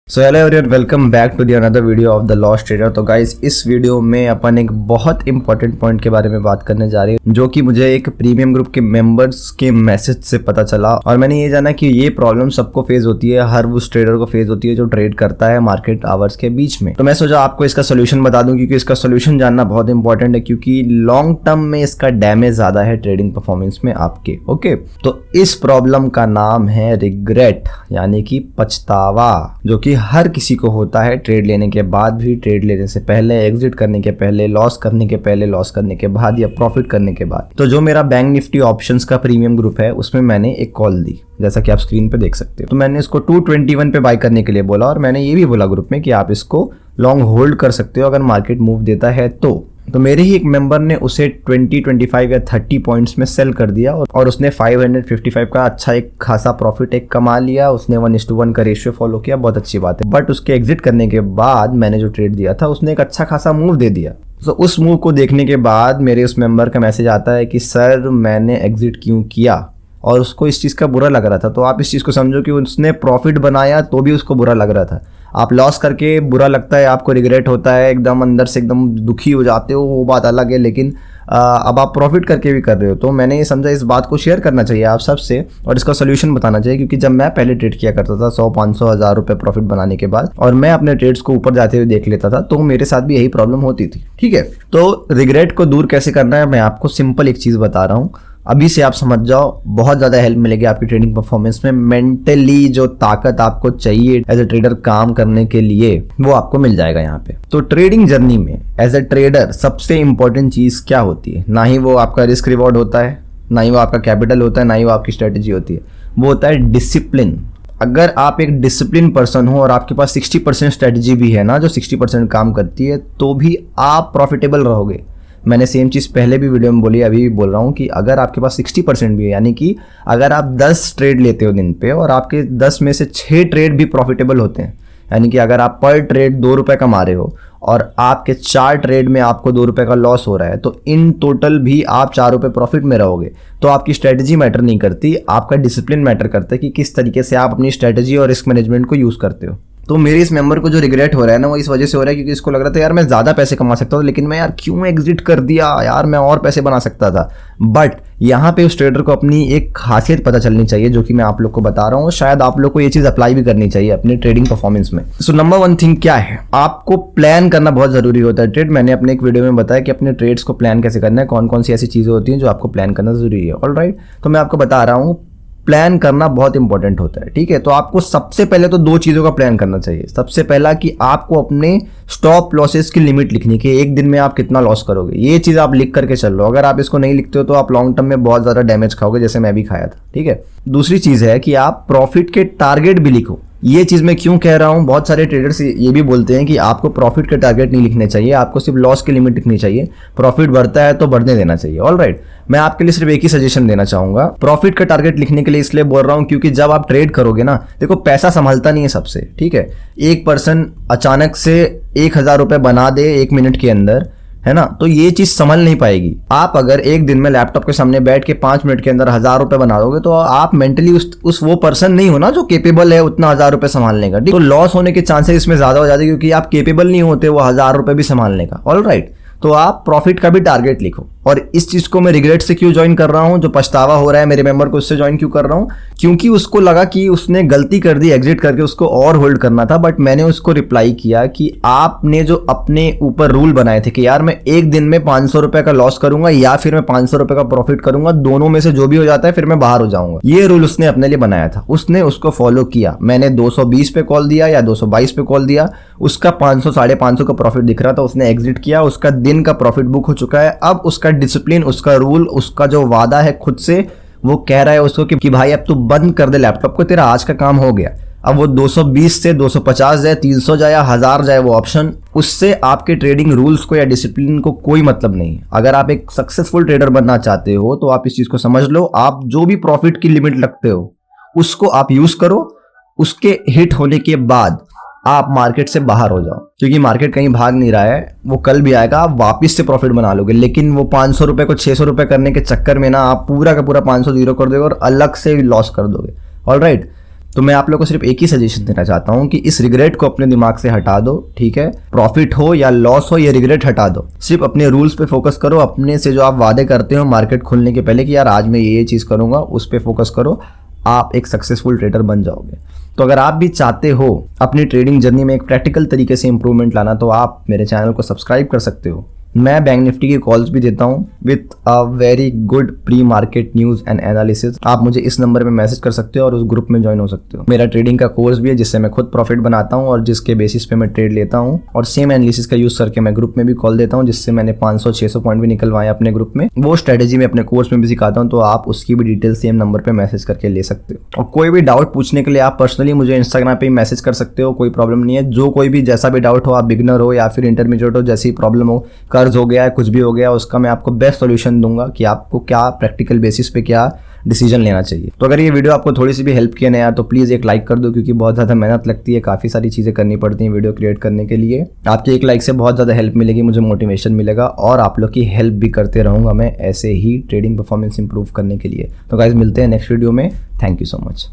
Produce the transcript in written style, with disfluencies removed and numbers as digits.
So hello everyone, welcome back to the another video of the lost trader. तो guys, इस video में अपन एक बहुत इंपॉर्टेंट पॉइंट के बारे में बात करने जा रहे हैं, जो कि मुझे एक प्रीमियम ग्रुप के मेंबर्स के मैसेज से पता चला और मैंने ये जाना कि ये प्रॉब्लम सबको फेस होती है, हर उस ट्रेडर को फेस होती है जो ट्रेड करता है मार्केट आवर्स के बीच में। तो मैं सोचा आपको इसका सोल्यूशन बता दूं, क्योंकि इसका सोल्यूशन जानना बहुत इंपॉर्टेंट है, क्योंकि लॉन्ग टर्म में इसका डैमेज ज्यादा है ट्रेडिंग परफॉर्मेंस में आपके। ओके, तो इस प्रॉब्लम का नाम है रिग्रेट, यानी कि पछतावा, जो कि हर किसी को होता है ट्रेड लेने के बाद भी, ट्रेड लेने से पहले, एग्जिट करने के पहले, लॉस करने के पहले, लॉस करने के बाद या प्रॉफिट करने के बाद। तो जो मेरा बैंक निफ्टी ऑप्शंस का प्रीमियम ग्रुप है, उसमें मैंने एक कॉल दी, जैसा कि आप स्क्रीन पे देख सकते हो। तो मैंने इसको 221 पे बाय करने के लिए बोला और मैंने ये भी बोला ग्रुप में कि आप इसको लॉन्ग होल्ड कर सकते हो अगर मार्केट मूव देता है तो मेरे ही एक मेंबर ने उसे 20, 25 या 30 पॉइंट्स में सेल कर दिया और उसने 555 का अच्छा एक खासा प्रॉफिट एक कमा लिया। उसने 1:1 का रेशियो फॉलो किया, बहुत अच्छी बात है। बट उसके एग्जिट करने के बाद मैंने जो ट्रेड दिया था, उसने एक अच्छा खासा मूव दे दिया। तो उस मूव को देखने के बाद मेरे उस मेंबर का मैसेज आता है कि सर, मैंने एग्जिट क्यों किया, और उसको इस चीज़ का बुरा लग रहा था। तो आप इस चीज़ को समझो कि उसने प्रॉफिट बनाया तो भी उसको बुरा लग रहा था। आप लॉस करके बुरा लगता है, आपको रिग्रेट होता है, एकदम अंदर से एकदम दुखी हो जाते हो, वो बात अलग है। लेकिन अब आप प्रॉफिट करके भी कर रहे हो। तो मैंने ये समझा इस बात को शेयर करना चाहिए आप सबसे और इसका सोल्यूशन बताना चाहिए, क्योंकि जब मैं पहले ट्रेड किया करता था 100, 500, 1000 रुपये प्रॉफिट बनाने के बाद, और मैं अपने ट्रेड्स को ऊपर जाते हुए देख लेता था, तो मेरे साथ भी यही प्रॉब्लम होती थी। ठीक है, तो रिग्रेट को दूर कैसे करना है, मैं आपको सिंपल एक चीज़ बता रहा हूँ। अभी से आप समझ जाओ, बहुत ज़्यादा हेल्प मिलेगी आपकी ट्रेडिंग परफॉर्मेंस में। मेंटली जो ताकत आपको चाहिए एज ए ट्रेडर काम करने के लिए, वो आपको मिल जाएगा यहाँ पे। तो ट्रेडिंग जर्नी में एज ए ट्रेडर सबसे इंपॉर्टेंट चीज़ क्या होती है? ना ही वो आपका रिस्क रिवॉर्ड होता है, ना ही वो आपका कैपिटल होता है, ना ही वो आपकी स्ट्रेटेजी होती है। वो होता है डिसिप्लिन। अगर आप एक डिसिप्लिन पर्सन हो और आपके पास 60% स्ट्रेटेजी भी है ना, जो 60% काम करती है, तो भी आप प्रॉफिटेबल रहोगे। मैंने सेम चीज़ पहले भी वीडियो में बोली, अभी भी बोल रहा हूँ कि अगर आपके पास 60% भी है, यानी कि अगर आप 10 ट्रेड लेते हो दिन पे और आपके 10 में से 6 ट्रेड भी प्रॉफिटेबल होते हैं, यानी कि अगर आप पर ट्रेड 2 रुपये कमा रहे हो और आपके 4 ट्रेड में आपको 2 रुपये का लॉस हो रहा है, तो इन टोटल भी आप 4 रुपये प्रॉफिट में रहोगे। तो आपकी स्ट्रेटजी मैटर नहीं करती, आपका डिसिप्लिन मैटर करता है कि किस तरीके से आप अपनी स्ट्रेटजी और रिस्क मैनेजमेंट को यूज़ करते हो। तो मेरे इस मेंबर को जो रिग्रेट हो रहा है ना, वो इस वजह से हो रहा है क्योंकि इसको लग रहा था यार मैं ज़्यादा पैसे कमा सकता हूँ, लेकिन मैं यार क्यों एग्जिट कर दिया, यार मैं और पैसे बना सकता था। बट यहाँ पे उस ट्रेडर को अपनी एक खासियत पता चलनी चाहिए, जो कि मैं आप लोग को बता रहा हूँ। शायद आप लोग को ये चीज़ अप्लाई भी करनी चाहिए अपनी ट्रेडिंग परफॉर्मेंस में। सो नंबर 1 थिंग क्या है, आपको प्लान करना बहुत ज़रूरी होता है ट्रेड। मैंने अपने एक वीडियो में बताया कि अपने ट्रेड्स को प्लान कैसे करना है, कौन कौन सी ऐसी चीज़ें होती हैं जो आपको प्लान करना ज़रूरी है। ऑलराइट, तो मैं आपको बता रहा हूँ, प्लान करना बहुत इंपॉर्टेंट होता है। ठीक है, तो आपको सबसे पहले तो 2 चीज़ों का प्लान करना चाहिए। सबसे पहला कि आपको अपने स्टॉप लॉसेस की लिमिट लिखनी कि एक दिन में आप कितना लॉस करोगे। ये चीज़ आप लिख करके चल लो। अगर आप इसको नहीं लिखते हो तो आप लॉन्ग टर्म में बहुत ज़्यादा डैमेज खाओगे, जैसे मैं भी खाया था। ठीक है, दूसरी चीज़ है कि आप प्रॉफिट के टारगेट भी लिखो। ये चीज़ मैं क्यों कह रहा हूँ, बहुत सारे ट्रेडर्स ये भी बोलते हैं कि आपको प्रॉफिट के टारगेट नहीं लिखने चाहिए, आपको सिर्फ लॉस की लिमिट लिखनी चाहिए। प्रॉफिट बढ़ता है तो बढ़ने देना चाहिए। ऑलराइट, मैं आपके लिए सिर्फ एक ही सजेशन देना चाहूंगा प्रॉफिट का टारगेट लिखने के लिए, इसलिए बोल रहा हूँ क्योंकि जब आप ट्रेड करोगे ना, देखो पैसा संभालता नहीं है सबसे। ठीक है, एक पर्सन अचानक से 1000 रुपये बना दे 1 मिनट के अंदर, है ना, तो ये चीज संभल नहीं पाएगी। आप अगर एक दिन में लैपटॉप के सामने बैठ के 5 मिनट के अंदर 1000 रुपये बना दोगे, तो आप मेंटली उस वो पर्सन नहीं हो ना जो केपेबल है उतना 1000 रुपये संभालने का। तो लॉस होने के चांसेस इसमें ज्यादा हो जाते हैं, क्योंकि आप केपेबल नहीं होते वो 1000 रुपये भी संभालने का। ऑलराइट, तो आप प्रॉफिट का भी टारगेट लिखो। और इस चीज को मैं रिग्रेट से क्यों ज्वाइन कर रहा हूं, जो पछतावा हो रहा है मेरे मेंबर को, उससे ज्वाइन क्यों कर रहा हूं, क्योंकि उसको लगा कि उसने गलती कर दी, एग्जिट करके उसको और होल्ड करना था। बट मैंने उसको रिप्लाई किया कि आपने जो अपने ऊपर रूल बनाए थे कि यार मैं एक दिन में 500 रुपए का लॉस करूंगा या फिर मैं 500 रुपए का प्रॉफिट करूंगा, दोनों में से जो भी हो जाता है फिर मैं बाहर हो जाऊंगा, ये रूल उसने अपने लिए बनाया था। उसने उसको फॉलो किया। मैंने 220 पे कॉल दिया या 222 पे कॉल दिया, उसका 500, 550 का प्रॉफिट दिख रहा था, उसने एग्जिट किया, उसका दिन का प्रॉफिट बुक हो चुका है। अब उसका डिसिप्लिन, उसका रूल, उसका जो वादा है खुद से, वो कह रहा है उसको कि भाई अब तू बंद कर दे लैपटॉप को, तेरा आज का काम हो गया। अब वो 220 से 250 जाए, 300 जाए या 1000 जाए, वो ऑप्शन, उससे आपके ट्रेडिंग रूल्स को या डिसिप्लिन को कोई मतलब नहीं। अगर आप एक सक्सेसफुल ट्रेडर बनना चाहते हो तो आप इस चीज को समझ लो, आप जो भी प्रॉफिट की लिमिट लगते हो उसको आप यूज करो। उसके हिट होने के बाद आप मार्केट से बाहर हो जाओ, क्योंकि मार्केट कहीं भाग नहीं रहा है, वो कल भी आएगा, आप वापस से प्रॉफिट बना लोगे। लेकिन वो 500 रुपए को 600 रुपए करने के चक्कर में ना आप पूरा का पूरा 500 जीरो कर दोगे और अलग से लॉस कर दोगे। ऑलराइट, तो मैं आप लोगों को सिर्फ एक ही सजेशन देना चाहता हूं कि इस रिग्रेट को अपने दिमाग से हटा दो, ठीक है। प्रॉफिट हो या लॉस हो, ये रिग्रेट हटा दो। सिर्फ अपने रूल्स पे फोकस करो, अपने से जो आप वादे करते हो मार्केट खुलने के पहले कि यार आज मैं ये चीज़ करूंगा, उस पर फोकस करो। आप एक सक्सेसफुल ट्रेडर बन जाओगे। तो अगर आप भी चाहते हो अपनी ट्रेडिंग जर्नी में एक प्रैक्टिकल तरीके से इंप्रूवमेंट लाना, तो आप मेरे चैनल को सब्सक्राइब कर सकते हो। मैं बैंक निफ्टी की कॉल्स भी देता हूँ with a very good pre market news and analysis. आप मुझे इस नंबर पे मैसेज कर सकते हो और उस ग्रुप में ज्वाइन हो सकते हो। मेरा ट्रेडिंग का कोर्स भी है जिससे मैं खुद प्रॉफिट बनाता हूँ और जिसके बेसिस पे मैं ट्रेड लेता हूँ, और सेम एनालिसिस का यूज़ करके मैं ग्रुप में भी कॉल देता हूँ, जिससे मैंने 500-600 पॉइंट भी निकलवाए अपने ग्रुप में। वो स्ट्रेटेजी में अपने कोर्स में भी सिखाता हूँ, तो आप उसकी भी डिटेल सेम नंबर पर मैसेज करके ले सकते हो। और कोई भी डाउट पूछने के लिए आप पर्सनली मुझे इंस्टाग्राम पे ही मैसेज कर सकते हो, कोई प्रॉब्लम नहीं है। जो कोई भी जैसा भी डाउट हो, आप बिगनर हो या फिर इंटरमीडिएट हो, जैसी प्रॉब्लम हो, कर्ज हो गया है, कुछ भी हो गया, उसका मैं आपको बेस्ट सॉल्यूशन दूंगा कि आपको क्या प्रैक्टिकल बेसिस पे क्या डिसीजन लेना चाहिए। तो अगर ये वीडियो आपको थोड़ी सी भी हेल्प किया ना यार, तो प्लीज़ एक लाइक कर दो, क्योंकि बहुत ज़्यादा मेहनत लगती है, काफ़ी सारी चीज़ें करनी पड़ती हैं वीडियो क्रिएट करने के लिए। आपके एक लाइक से बहुत ज़्यादा हेल्प मिलेगी, मुझे मोटिवेशन मिलेगा, और आप लोग की हेल्प भी करते रहूँगा मैं ऐसे ही ट्रेडिंग परफॉर्मेंस इंप्रूव करने के लिए। तो गाइज मिलते हैं नेक्स्ट वीडियो में। Thank you so much.